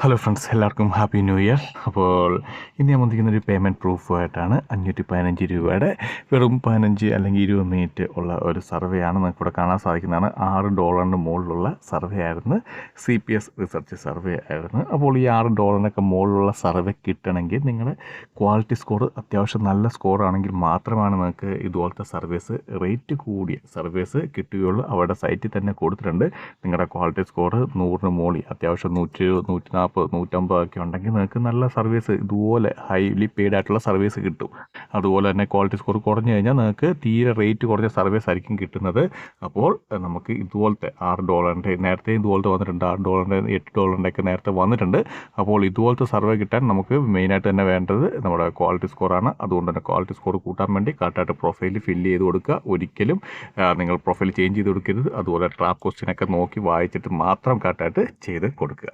Hello friends, എല്ലാവർക്കും happy new year. അപ്പോൾ ഇന്ന് ഞാൻ വന്നിരിക്കുന്ന ഒരു പേയ്മെൻറ്റ് പ്രൂഫുമായിട്ടാണ്. 515 രൂപയുടെ വെറും 15 അല്ലെങ്കിൽ 20 മിനിറ്റ് ഉള്ള ഒരു സർവേ ആണ്. നമുക്കിവിടെ കാണാൻ സാധിക്കുന്നതാണ്. $6 മുകളിലുള്ള സർവേ ആയിരുന്നു. CPS റിസർച്ച് സർവേ ആയിരുന്നു. അപ്പോൾ ഈ $6 മുകളിലുള്ള സർവേ കിട്ടണമെങ്കിൽ നിങ്ങളുടെ ക്വാളിറ്റി സ്കോർ അത്യാവശ്യം നല്ല സ്കോറാണെങ്കിൽ മാത്രമാണ് നിങ്ങൾക്ക് ഇതുപോലത്തെ സർവീസ്, റേറ്റ് കൂടിയ സർവീസ് കിട്ടുകയുള്ളൂ. അവരുടെ സൈറ്റിൽ തന്നെ കൊടുത്തിട്ടുണ്ട്. നിങ്ങളുടെ ക്വാളിറ്റി സ്കോർ 100 മുകളിൽ അത്യാവശ്യം 120, 140, 150 ഒക്കെ ഉണ്ടെങ്കിൽ നിങ്ങൾക്ക് നല്ല സർവീസ്, ഇതുപോലെ ഹൈലി പെയ്ഡ് ആയിട്ടുള്ള സർവീസ് കിട്ടും. അതുപോലെ തന്നെ ക്വാളിറ്റി സ്കോർ കുറഞ്ഞു കഴിഞ്ഞാൽ നിങ്ങൾക്ക് തീരെ റേറ്റ് കുറഞ്ഞ സർവീസ് ആയിരിക്കും കിട്ടുന്നത്. അപ്പോൾ നമുക്ക് ഇതുപോലത്തെ $6 നേരത്തെ ഇതുപോലത്തെ വന്നിട്ടുണ്ട്. $6, $8 ഒക്കെ നേരത്തെ വന്നിട്ടുണ്ട്. അപ്പോൾ ഇതുപോലത്തെ സർവേ കിട്ടാൻ നമുക്ക് മെയിനായിട്ട് തന്നെ വേണ്ടത് നമ്മുടെ ക്വാളിറ്റി സ്കോറാണ്. അതുകൊണ്ട് തന്നെ ക്വാളിറ്റി സ്കോർ കൂട്ടാൻ വേണ്ടി കറക്റ്റായിട്ട് പ്രൊഫൈൽ ഫില്ല് ചെയ്ത് കൊടുക്കുക. ഒരിക്കലും നിങ്ങൾ പ്രൊഫൈൽ ചേഞ്ച് ചെയ്ത് കൊടുക്കരുത്. അതുപോലെ ട്രാപ്പ് ക്വസ്റ്റ്യനൊക്കെ നോക്കി വായിച്ചിട്ട് മാത്രം കറക്റ്റായിട്ട് ചെയ്ത് കൊടുക്കുക.